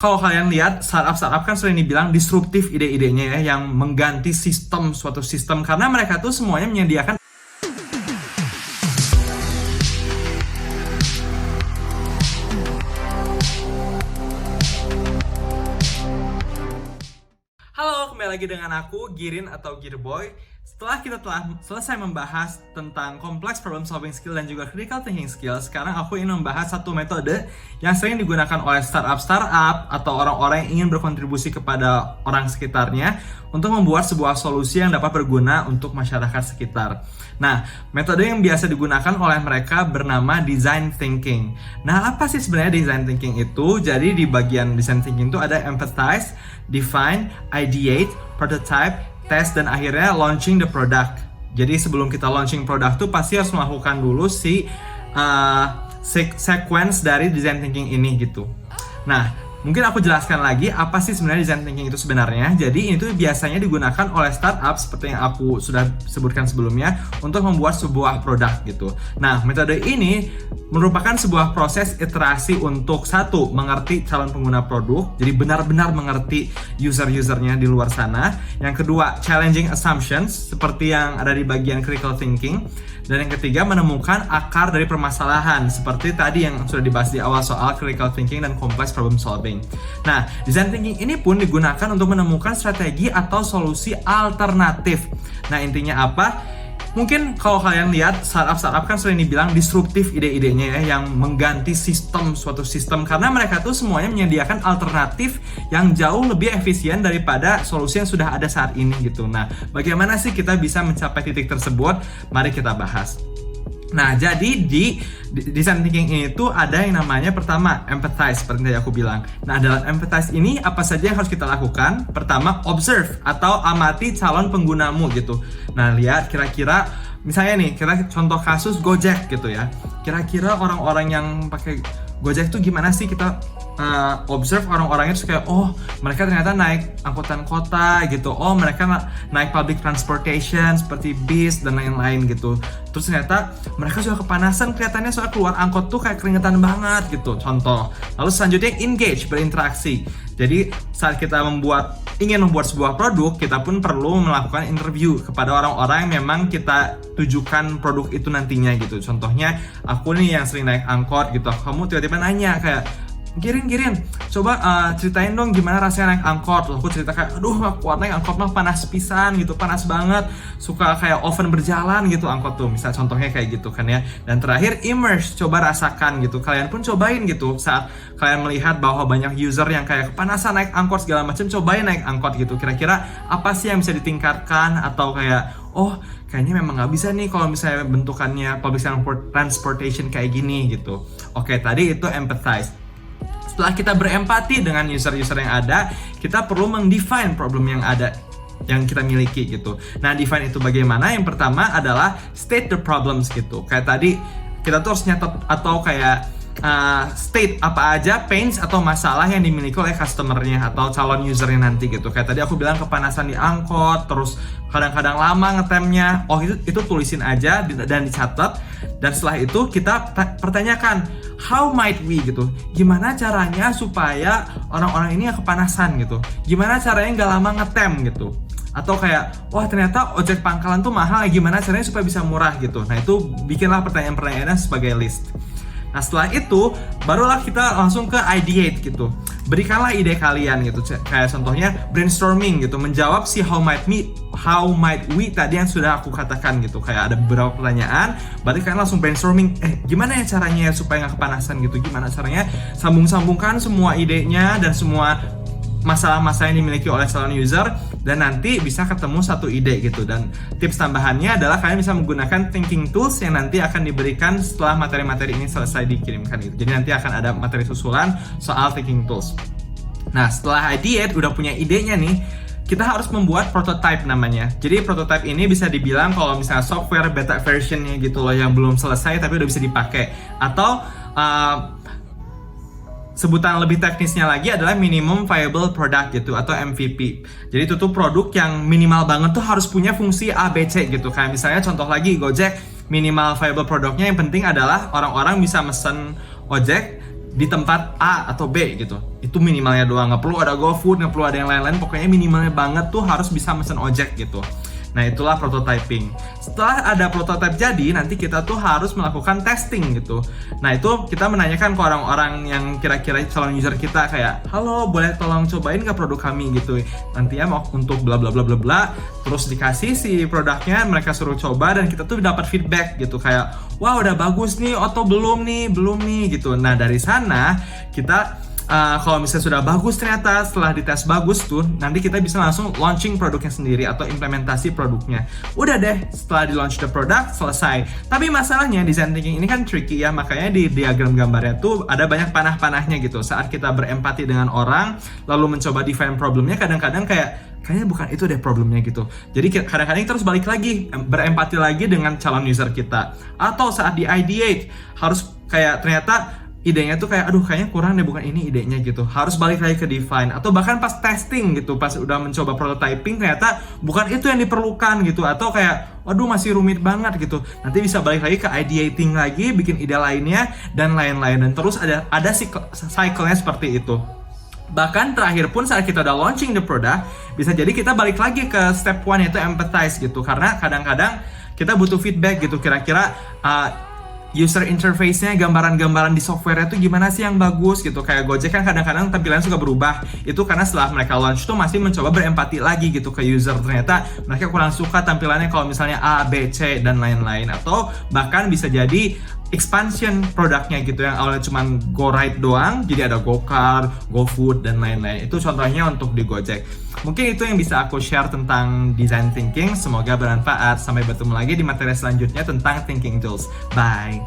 Kalau kalian lihat, startup kan sering dibilang disruptif ide-idenya ya, yang mengganti suatu sistem, karena mereka tuh semuanya menyediakan. Halo, kembali lagi dengan aku, Girin atau Gearboy. Setelah kita telah selesai membahas tentang complex problem solving skill dan juga critical thinking skill, sekarang aku ingin membahas satu metode yang sering digunakan oleh startup atau orang-orang yang ingin berkontribusi kepada orang sekitarnya untuk membuat sebuah solusi yang dapat berguna untuk masyarakat sekitar. Nah, metode yang biasa digunakan oleh mereka bernama design thinking. Nah, apa sih sebenarnya design thinking itu? Jadi di bagian design thinking itu ada empathize, define, ideate, prototype, test, dan akhirnya launching the product. Jadi sebelum kita launching produk tuh pasti harus melakukan dulu si sequence dari design thinking ini gitu. Nah, mungkin aku jelaskan lagi apa sih sebenarnya design thinking itu sebenarnya. Jadi ini tuh biasanya digunakan oleh startup seperti yang aku sudah sebutkan sebelumnya untuk membuat sebuah produk gitu. Nah, metode ini merupakan sebuah proses iterasi untuk satu, mengerti calon pengguna produk, jadi benar-benar mengerti user-usernya di luar sana. Yang kedua, challenging assumptions seperti yang ada di bagian critical thinking. Dan yang ketiga, menemukan akar dari permasalahan seperti tadi yang sudah dibahas di awal soal critical thinking dan complex problem solving. Nah, design thinking ini pun digunakan untuk menemukan strategi atau solusi alternatif. Nah, intinya apa? Mungkin kalau kalian lihat, startup kan sering dibilang disruptif ide-idenya ya, yang mengganti suatu sistem, karena mereka tuh semuanya menyediakan alternatif yang jauh lebih efisien daripada solusi yang sudah ada saat ini gitu. Nah, bagaimana sih kita bisa mencapai titik tersebut? Mari kita bahas. Nah, jadi di design thinking ini tuh ada yang namanya pertama, empathize, seperti yang aku bilang. Nah, dalam empathize ini apa saja yang harus kita lakukan? Pertama, observe atau amati calon penggunamu gitu. Nah, lihat kira-kira, misalnya nih, contoh kasus Gojek gitu ya. Kira-kira orang-orang yang pakai Gojek tuh gimana sih? Kita observe orang-orangnya terus kayak, oh mereka ternyata naik angkutan kota gitu, oh mereka naik public transportation seperti bis dan lain-lain gitu. Terus ternyata mereka sudah kepanasan kelihatannya soal keluar angkot tuh kayak keringetan banget gitu, contoh. Lalu selanjutnya engage, berinteraksi. Jadi saat kita ingin membuat sebuah produk, kita pun perlu melakukan interview kepada orang-orang yang memang kita tujukan produk itu nantinya gitu. Contohnya aku nih yang sering naik angkot gitu, kamu tiba-tiba nanya kayak, Girin, coba ceritain dong gimana rasanya naik angkot. Aku cerita kayak, aduh gak kuat naik angkot mah, panas pisan gitu, panas banget, suka kayak oven berjalan gitu angkot tuh, misal contohnya kayak gitu kan ya. Dan terakhir, immerse, coba rasakan gitu, kalian pun cobain gitu. Saat kalian melihat bahwa banyak user yang kayak kepanasan naik angkot segala macam, cobain naik angkot gitu, kira-kira apa sih yang bisa ditingkatkan, atau kayak, oh kayaknya memang nggak bisa nih kalau misalnya bentukannya public transportation kayak gini gitu. Oke, tadi itu empathize. Setelah kita berempati dengan user-user yang ada, kita perlu mendefine problem yang ada, yang kita miliki gitu. Nah, define itu bagaimana? Yang pertama adalah state the problems gitu. Kayak tadi, kita tuh harus nyatet atau kayak state apa aja pains atau masalah yang dimiliki oleh customernya atau calon usernya nanti gitu. Kayak tadi aku bilang kepanasan di angkot, terus kadang-kadang lama ngetemnya. Oh, itu tulisin aja dan dicatat. Dan setelah itu kita pertanyakan, how might we gitu. Gimana caranya supaya orang-orang ini gak kepanasan gitu. Gimana caranya gak lama ngetem gitu. Atau kayak, wah ternyata ojek pangkalan tuh mahal, gimana caranya supaya bisa murah gitu. Nah, itu bikinlah pertanyaan-pertanyaannya sebagai list. Nah, setelah itu barulah kita langsung ke ideate gitu. Berikanlah ide kalian gitu. Kayak contohnya brainstorming gitu, menjawab si how might we tadi yang sudah aku katakan gitu. Kayak ada beberapa pertanyaan, berarti kalian langsung brainstorming, gimana ya caranya supaya nggak kepanasan gitu. Gimana caranya sambung-sambungkan semua idenya dan semua masalah-masalah yang dimiliki oleh calon user, dan nanti bisa ketemu satu ide gitu. Dan tips tambahannya adalah kalian bisa menggunakan thinking tools yang nanti akan diberikan setelah materi-materi ini selesai dikirimkan gitu. Jadi nanti akan ada materi susulan soal thinking tools. Nah, setelah ideate, udah punya idenya nih, kita harus membuat prototype namanya. Jadi prototype ini bisa dibilang kalau misalnya software beta versionnya gitu loh, yang belum selesai tapi udah bisa dipakai. Atau sebutan lebih teknisnya lagi adalah minimum viable product gitu, atau MVP. Jadi itu tuh produk yang minimal banget tuh harus punya fungsi ABC gitu. Kayak misalnya contoh lagi Gojek, minimal viable produknya yang penting adalah orang-orang bisa mesen ojek di tempat A atau B gitu. Itu minimalnya doang, nggak perlu ada GoFood, nggak perlu ada yang lain-lain, pokoknya minimalnya banget tuh harus bisa mesen ojek gitu. Nah, itulah prototyping. Setelah ada prototype jadi, nanti kita tuh harus melakukan testing gitu. Nah, itu kita menanyakan ke orang-orang yang kira-kira calon user kita kayak, halo, boleh tolong cobain nggak produk kami gitu. Nantinya mau untuk bla bla bla bla bla, terus dikasih si produknya, mereka suruh coba dan kita tuh dapat feedback gitu kayak, wah udah bagus nih, atau belum nih gitu. Nah, dari sana kita kalau misalnya sudah bagus ternyata setelah dites bagus tuh nanti kita bisa langsung launching produknya sendiri atau implementasi produknya. Udah deh, setelah di launch the product selesai. Tapi masalahnya design thinking ini kan tricky ya, makanya di diagram gambarnya tuh ada banyak panah-panahnya gitu. Saat kita berempati dengan orang lalu mencoba define problemnya, kadang-kadang kayaknya bukan itu deh problemnya gitu. Jadi kadang-kadang kita harus balik lagi, berempati lagi dengan calon user kita. Atau saat di ideate harus kayak ternyata idenya tuh kayak, aduh kayaknya kurang deh, bukan ini idenya gitu. Harus balik lagi ke define. Atau bahkan pas testing gitu, pas udah mencoba prototyping ternyata bukan itu yang diperlukan gitu. Atau kayak, waduh masih rumit banget gitu. Nanti bisa balik lagi ke ideating lagi, bikin ide lainnya, dan lain-lain. Dan terus ada cycle-nya seperti itu. Bahkan terakhir pun saat kita udah launching the product, bisa jadi kita balik lagi ke step 1 yaitu empathize gitu. Karena kadang-kadang kita butuh feedback gitu, kira-kira user interface-nya, gambaran-gambaran di software-nya tuh gimana sih yang bagus gitu. Kayak Gojek kan kadang-kadang tampilannya suka berubah. Itu karena setelah mereka launch tuh masih mencoba berempati lagi gitu ke user. Ternyata mereka kurang suka tampilannya kalau misalnya A, B, C, dan lain-lain. Atau bahkan bisa jadi expansion produknya gitu yang awalnya cuma Go Ride doang, jadi ada GoCar, GoFood, dan lain-lain. Itu contohnya untuk di Gojek. Mungkin itu yang bisa aku share tentang design thinking. Semoga bermanfaat. Sampai bertemu lagi di materi selanjutnya tentang thinking tools. Bye!